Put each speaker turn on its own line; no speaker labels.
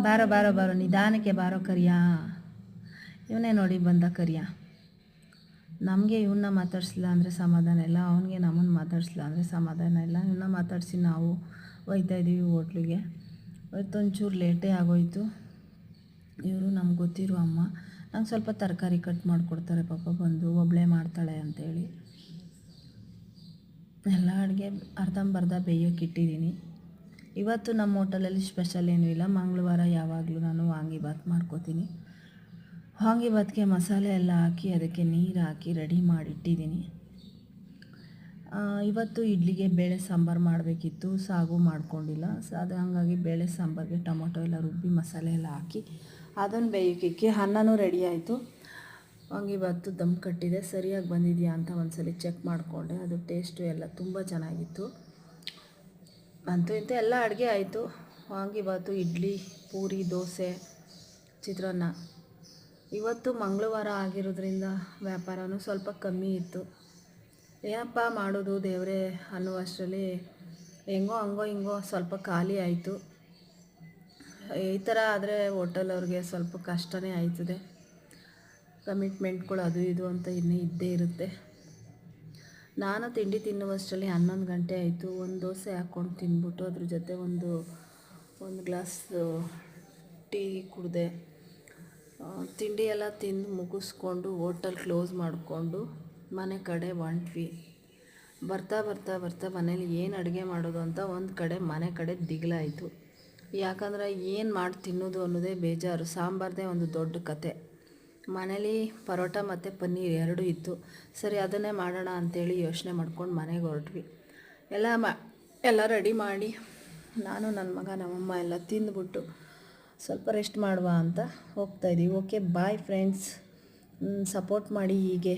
ಬಾರೋ ಬಾರೋ ಬಾರೋ ನಿಧಾನಕ್ಕೆ ಬಾರೋ ಕರಿಯಾ. ಇವನೇ ನೋಡಿ ಬಂದ ಕರಿಯಾ. ನಮಗೆ ಇವನ್ನ ಮಾತಾಡಿಸಿಲ್ಲ ಅಂದರೆ ಸಮಾಧಾನ ಇಲ್ಲ, ಅವನಿಗೆ ನಮ್ಮನ್ನು ಮಾತಾಡಿಸಿಲ್ಲ ಅಂದರೆ ಸಮಾಧಾನ ಇಲ್ಲ. ಇವನ್ನ ಮಾತಾಡಿಸಿ ನಾವು ಹೋಗ್ತಾಯಿದ್ದೀವಿ ಹೋಟ್ಲಿಗೆ. ಇವತ್ತೊಂಚೂರು ಲೇಟೇ ಆಗೋಯಿತು. ಇವರು ನಮ್ಗೆ ಗೊತ್ತಿರೋ ಅಮ್ಮ ನಂಗೆ ಸ್ವಲ್ಪ ತರಕಾರಿ ಕಟ್ ಮಾಡಿಕೊಡ್ತಾರೆ ಪಾಪ ಬಂದು, ಒಬ್ಬಳೇ ಮಾಡ್ತಾಳೆ ಅಂಥೇಳಿ. ಎಲ್ಲ ಅಡುಗೆ ಅರ್ಧಂಬರ್ಧ ಬೇಯೋಕೆ ಇಟ್ಟಿದ್ದೀನಿ. ಇವತ್ತು ನಮ್ಮ ಹೋಟೆಲಲ್ಲಿ ಸ್ಪೆಷಲ್ ಏನೂ ಇಲ್ಲ. ಮಂಗಳವಾರ ಯಾವಾಗಲೂ ನಾನು ವಾಂಗಿಬಾತ್ ಮಾಡ್ಕೋತೀನಿ. ವಾಂಗಿಬಾತ್ಗೆ ಮಸಾಲೆ ಎಲ್ಲ ಹಾಕಿ ಅದಕ್ಕೆ ನೀರು ಹಾಕಿ ರೆಡಿ ಮಾಡಿಟ್ಟಿದ್ದೀನಿ. ಇವತ್ತು ಇಡ್ಲಿಗೆ ಬೇಳೆ ಸಾಂಬಾರು ಮಾಡಬೇಕಿತ್ತು, ಸಾಗು ಮಾಡ್ಕೊಂಡಿಲ್ಲ. ಅದು ಹಾಗಾಗಿ ಬೇಳೆ ಸಾಂಬಾರಿಗೆ ಟೊಮೊಟೊ ಎಲ್ಲ ರುಬ್ಬಿ ಮಸಾಲೆ ಎಲ್ಲ ಹಾಕಿ ಅದನ್ನು ಬೇಯೋಕೆ ಅನ್ನನೂ ರೆಡಿ ಆಯಿತು. ವಾಂಗಿಬಾತು ದಮ್ ಕಟ್ಟಿದೆ, ಸರಿಯಾಗಿ ಬಂದಿದೆಯಾ ಅಂತ ಒಂದ್ಸಲ ಚೆಕ್ ಮಾಡಿಕೊಂಡೆ. ಅದು ಟೇಸ್ಟು ಎಲ್ಲ ತುಂಬ ಚೆನ್ನಾಗಿತ್ತು. ಅಂತೂ ಇಂತೂ ಎಲ್ಲ ಅಡುಗೆ ಆಯಿತು. ವಾಂಗಿಬಾತು, ಇಡ್ಲಿ, ಪೂರಿ, ದೋಸೆ, ಚಿತ್ರಾನ್ನ. ಇವತ್ತು ಮಂಗಳವಾರ ಆಗಿರೋದ್ರಿಂದ ವ್ಯಾಪಾರನೂ ಸ್ವಲ್ಪ ಕಮ್ಮಿ ಇತ್ತು. ಏನಪ್ಪ ಮಾಡೋದು ದೇವರೇ ಅನ್ನುವಷ್ಟರಲ್ಲಿ ಹೆಂಗೋ ಹಂಗೋ ಹಿಂಗೋ ಸ್ವಲ್ಪ ಖಾಲಿ ಆಯಿತು. ಈ ಥರ ಆದರೆ ಹೋಟೆಲವ್ರಿಗೆ ಸ್ವಲ್ಪ ಕಷ್ಟವೇ ಆಯ್ತದೆ. ಕಮಿಟ್ಮೆಂಟ್ಗಳು ಅದು ಇದು ಅಂತ ಇನ್ನೂ ಇದ್ದೇ ಇರುತ್ತೆ. ನಾನು ತಿಂಡಿ ತಿನ್ನುವಷ್ಟರಲ್ಲಿ 11 ಗಂಟೆ ಆಯಿತು. ಒಂದು ದೋಸೆ ಹಾಕ್ಕೊಂಡು ತಿಂದ್ಬಿಟ್ಟು ಅದ್ರ ಜೊತೆ ಒಂದು ಗ್ಲಾಸ್ ಟೀ ಕುಡಿದೆ. ತಿಂಡಿ ಎಲ್ಲ ತಿಂದು ಮುಗಿಸ್ಕೊಂಡು ಹೋಟೆಲ್ ಕ್ಲೋಸ್ ಮಾಡಿಕೊಂಡು ಮನೆ ಕಡೆ ಹೊಂಟ್ವಿ. ಬರ್ತಾ ಬರ್ತಾ ಬರ್ತಾ ಮನೇಲಿ ಏನು ಅಡುಗೆ ಮಾಡೋದು ಅಂತ ಒಂದು ಕಡೆ ಮನೆ ಕಡೆ ದಿಗ್ಲಾಯಿತು. ಯಾಕಂದರೆ ಏನು ಮಾಡಿ ತಿನ್ನೋದು ಅನ್ನೋದೇ ಬೇಜಾರು. ಸಾಂಬಾರ್ದೇ ಒಂದು ದೊಡ್ಡ ಕತೆ. ಮನೇಲಿ ಪರೋಟ ಮತ್ತು ಪನ್ನೀರ್ ಎರಡೂ ಇತ್ತು. ಸರಿ ಅದನ್ನೇ ಮಾಡೋಣ ಅಂಥೇಳಿ ಯೋಚನೆ ಮಾಡ್ಕೊಂಡು ಮನೆಗೆ ಹೊರಟ್ವಿ. ಎಲ್ಲ ರೆಡಿ ಮಾಡಿ ನಾನು ನನ್ನ ಮಗ ನಮ್ಮಮ್ಮ ಎಲ್ಲ ತಿಂದುಬಿಟ್ಟು ಸ್ವಲ್ಪ ರೆಸ್ಟ್ ಮಾಡುವ ಅಂತ ಹೋಗ್ತಾಯಿದ್ದೀವಿ. ಓಕೆ ಬಾಯ್ ಫ್ರೆಂಡ್ಸ್, ಸಪೋರ್ಟ್ ಮಾಡಿ ಹೀಗೆ.